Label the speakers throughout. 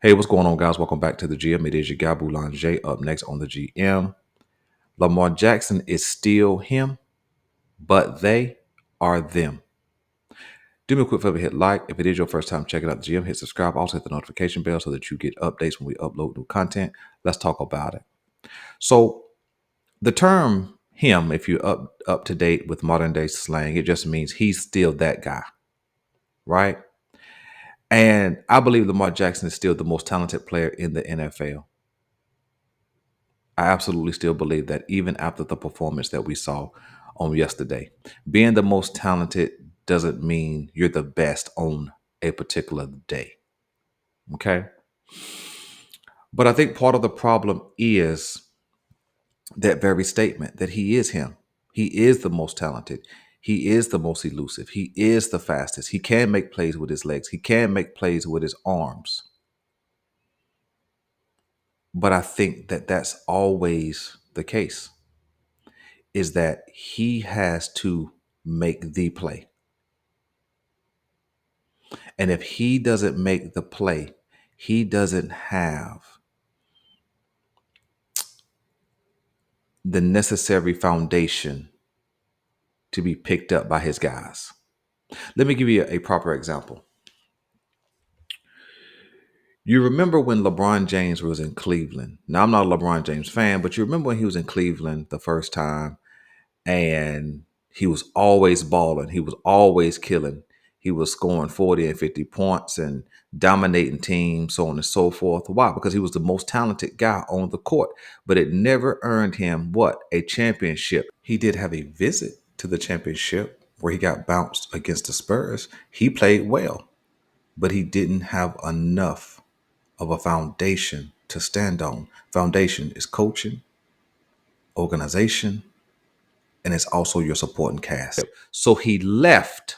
Speaker 1: Hey, what's going on, guys? Welcome back to the GM. It is your guy, Boulanger. Up next on the GM, Lamar Jackson is still him, but they are them. Do me a quick favor, hit like. If it is your first time checking out the GM, hit subscribe. Also hit the notification bell so that you get updates when we upload new content. Let's talk about it. So the term him, if you're up to date with modern day slang, it just means he's still that guy, right? And I believe Lamar Jackson is still the most talented player in the NFL. I absolutely still believe that even after the performance that we saw on yesterday, being the most talented doesn't mean you're the best on a particular day. Okay. But I think part of the problem is that very statement that he is him. He is the most talented. He is the most elusive. He is the fastest. He can make plays with his legs. He can make plays with his arms. But I think that that's always the case, is that he has to make the play. And if he doesn't make the play, he doesn't have the necessary foundation to be picked up by his guys. Let me give you a proper example. You remember when LeBron James was in Cleveland? Now, I'm not a LeBron James fan, but you remember when he was in Cleveland the first time and he was always balling. He was always killing. He was scoring 40 and 50 points and dominating teams, so on and so forth. Why? Because he was the most talented guy on the court, but it never earned him what? A championship. He did have a visit to the championship where he got bounced against the Spurs. He played well, but he didn't have enough of a foundation to stand on. Foundation is coaching, organization, and it's also your supporting cast. So he left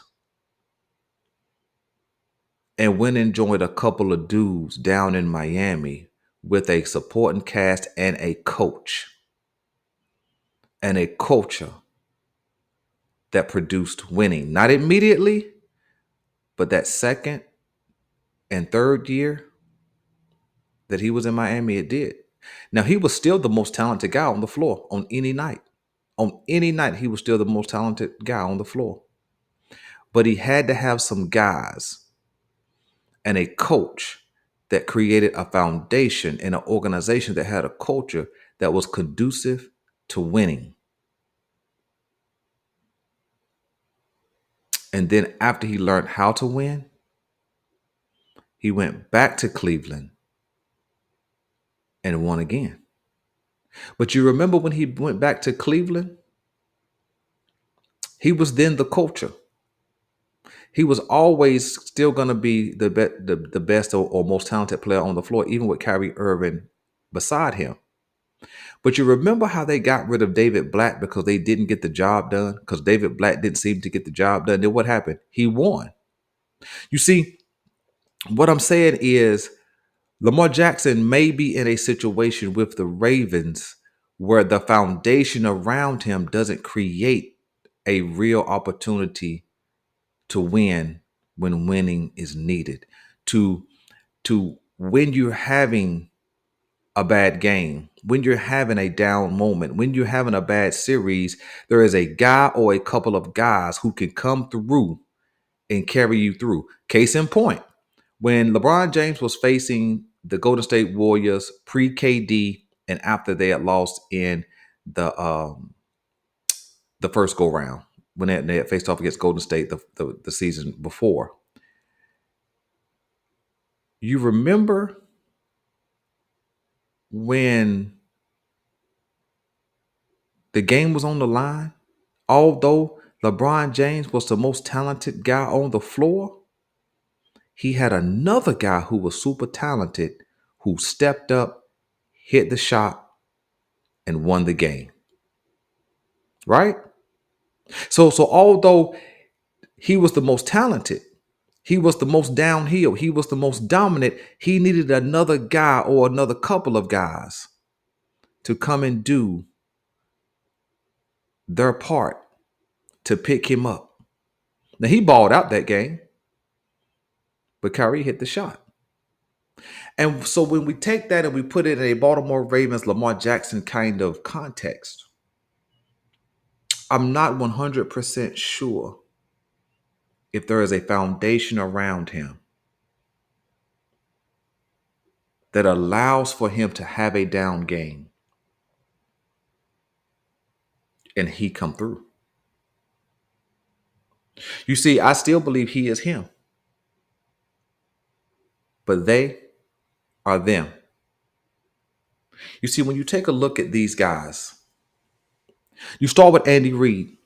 Speaker 1: and went and joined a couple of dudes down in Miami with a supporting cast and a culture that produced winning. Not immediately, but that second and third year that he was in Miami, it did. Now, he was still the most talented guy on the floor on any night. On any night, he was still the most talented guy on the floor. But he had to have some guys and a coach that created a foundation and an organization that had a culture that was conducive to winning. And then after he learned how to win, he went back to Cleveland and won again. But you remember when he went back to Cleveland, he was then the culture. He was always still going to be the best or most talented player on the floor, even with Kyrie Irving beside him. But you remember how they got rid of David Blatt because they didn't get the job done? Because David Blatt didn't seem to get the job done. Then what happened? He won. You see, what I'm saying is Lamar Jackson may be in a situation with the Ravens where the foundation around him doesn't create a real opportunity to win when winning is needed. To when you're having a bad game, when you're having a down moment, when you're having a bad series, there is a guy or a couple of guys who can come through and carry you through. Case in point, when LeBron James was facing the Golden State Warriors pre KD and after they had lost in the first go round, when they had faced off against Golden State the season before, you remember when the game was on the line, although LeBron James was the most talented guy on the floor, he had another guy who was super talented who stepped up, hit the shot, and won the game. Right? So although he was the most talented, he was the most downhill, he was the most dominant, he needed another guy or another couple of guys to come and do their part to pick him up. Now he balled out that game, but Kyrie hit the shot. And so when we take that and we put it in a Baltimore Ravens Lamar Jackson kind of context, I'm not 100% sure if there is a foundation around him that allows for him to have a down game and he come through. You see, I still believe he is him, but they are them. You see, when you take a look at these guys, you start with Andy Reid.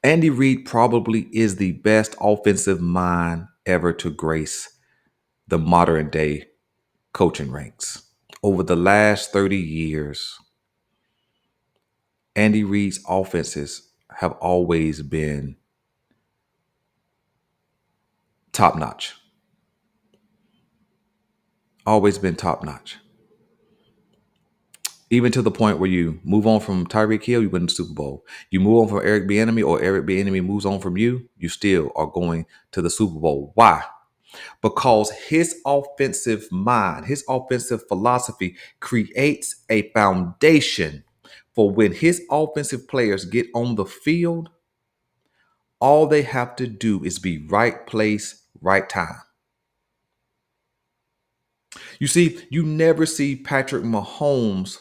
Speaker 1: Andy Reid probably is the best offensive mind ever to grace the modern day coaching ranks. Over the last 30 years, Andy Reid's offenses have always been top notch. Always been top notch. Even to the point where you move on from Tyreek Hill, you win the Super Bowl. You move on from Eric Bieniemy, or Eric Bieniemy moves on from you, you still are going to the Super Bowl. Why? Because his offensive mind, his offensive philosophy creates a foundation for when his offensive players get on the field, all they have to do is be right place, right time. You see, you never see Patrick Mahomes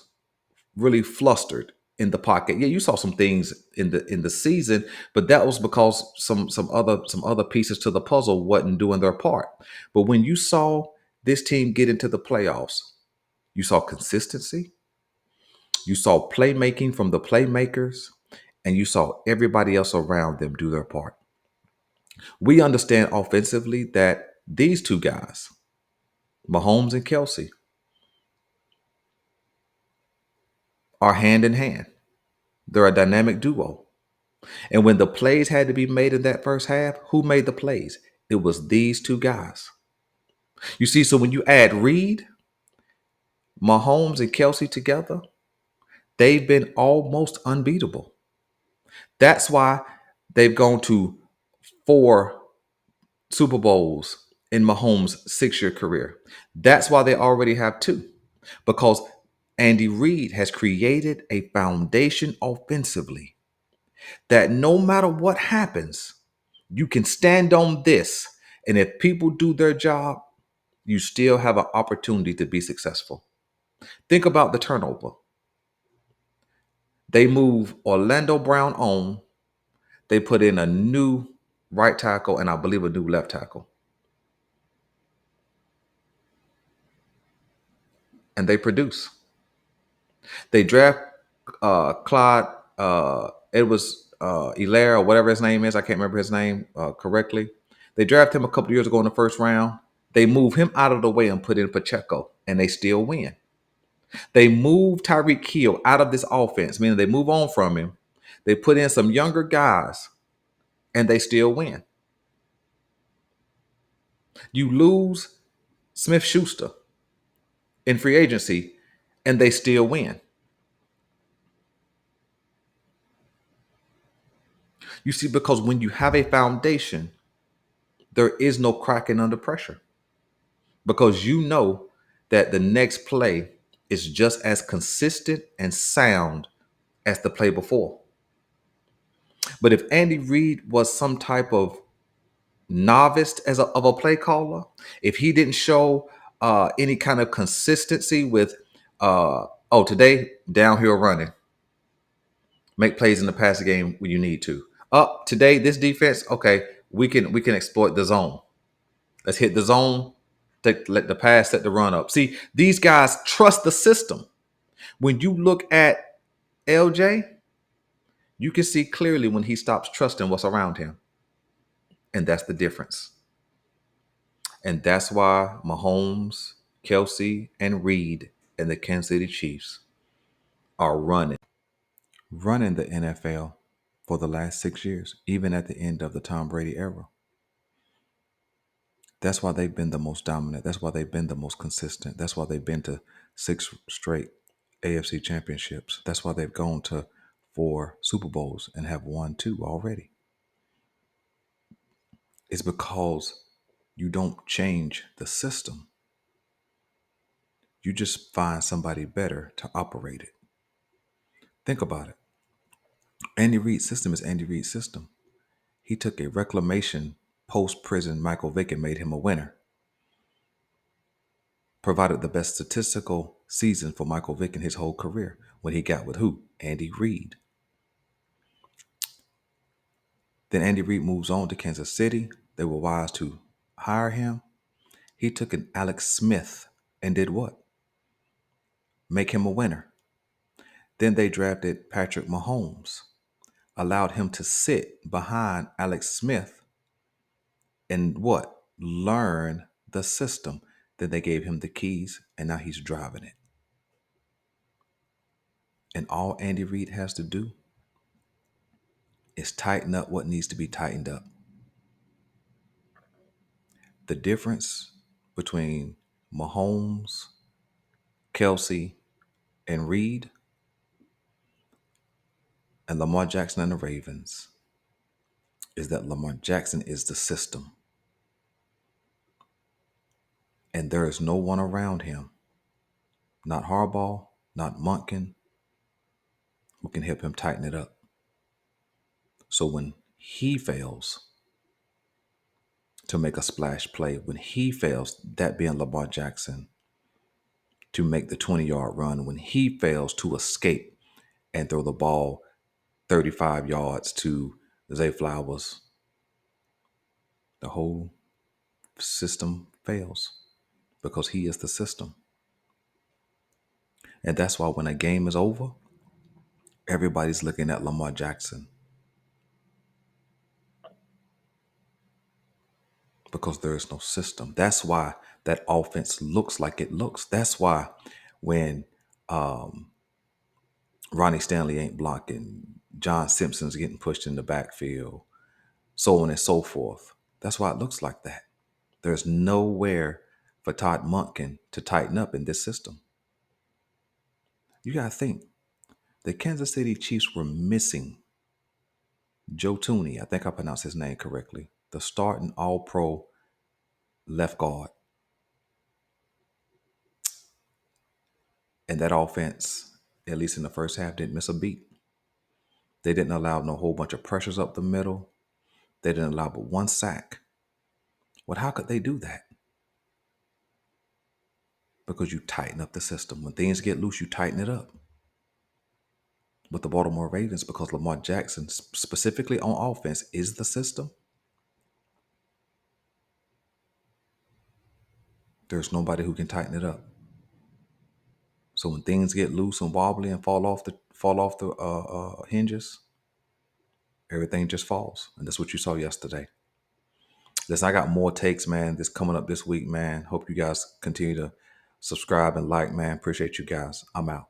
Speaker 1: really flustered in the pocket. Yeah, you saw some things in the season, but that was because some other pieces to the puzzle wasn't doing their part. But when you saw this team get into the playoffs, you saw consistency, you saw playmaking from the playmakers, and you saw everybody else around them do their part. We understand offensively that these two guys, Mahomes and Kelsey, are hand in hand. They're a dynamic duo. And when the plays had to be made in that first half, who made the plays? It was these two guys. You see, so when you add Reed, Mahomes, and Kelsey together, they've been almost unbeatable. That's why they've gone to 4 Super Bowls in Mahomes' 6-year career. That's why they already have two, because Andy Reid has created a foundation offensively that no matter what happens, you can stand on this. And if people do their job, you still have an opportunity to be successful. Think about the turnover. They move Orlando Brown on, they put in a new right tackle and I believe a new left tackle. And they produce. They draft Clyde Edwards Hilaire or whatever his name is. I can't remember his name correctly. They drafted him a couple years ago in the first round. They move him out of the way and put in Pacheco, and they still win. They move Tyreek Hill out of this offense, meaning they move on from him. They put in some younger guys, and they still win. You lose Smith Schuster in free agency, and they still win. You see, because when you have a foundation, there is no cracking under pressure because you know that the next play is just as consistent and sound as the play before. But if Andy Reid was some type of novice of a play caller, if he didn't show any kind of consistency with, today downhill running, make plays in the passing game when you need to. Up today, this defense, okay, we can exploit the zone. Let's hit the zone. Let the pass set the run up. See, these guys trust the system. When you look at LJ, you can see clearly when he stops trusting what's around him. And that's the difference. And that's why Mahomes, Kelsey, and Reed and the Kansas City Chiefs are running the NFL for the last 6 years, even at the end of the Tom Brady era. That's why they've been the most dominant. That's why they've been the most consistent. That's why they've been to 6 straight AFC championships. That's why they've gone to 4 Super Bowls and have won 2 already. It's because you don't change the system. You just find somebody better to operate it. Think about it. Andy Reid's system is Andy Reid's system. He took a reclamation post prison Michael Vick and made him a winner. Provided the best statistical season for Michael Vick in his whole career when he got with who? Andy Reid. Then Andy Reid moves on to Kansas City. They were wise to hire him. He took an Alex Smith and did what? Make him a winner. Then they drafted Patrick Mahomes, allowed him to sit behind Alex Smith and what? Learn the system. Then they gave him the keys and now he's driving it. And all Andy Reid has to do is tighten up what needs to be tightened up. The difference between Mahomes, Kelsey, and Reed and Lamar Jackson and the Ravens is that Lamar Jackson is the system. And there is no one around him, not Harbaugh, not Monken, who can help him tighten it up. So when he fails to make a splash play, when he fails, that being Lamar Jackson, to make the 20-yard run, when he fails to escape and throw the ball 35 yards to Zay Flowers, the whole system fails because he is the system. And that's why when a game is over, everybody's looking at Lamar Jackson because there is no system. That's why that offense looks like it looks. That's why when Ronnie Stanley ain't blocking, John Simpson's getting pushed in the backfield, so on and so forth. That's why it looks like that. There's nowhere for Todd Monken to tighten up in this system. You got to think. The Kansas City Chiefs were missing Joe Tooney. I think I pronounced his name correctly. The starting all-pro left guard. And that offense, at least in the first half, didn't miss a beat. They didn't allow no whole bunch of pressures up the middle. They didn't allow but one sack. Well, how could they do that? Because you tighten up the system. When things get loose, you tighten it up. With the Baltimore Ravens, because Lamar Jackson, specifically on offense, is the system, there's nobody who can tighten it up. So when things get loose and wobbly and fall off the hinges, everything just falls. And that's what you saw yesterday. Listen, I got more takes, man. This coming up this week, man. Hope you guys continue to subscribe and like, man. Appreciate you guys. I'm out.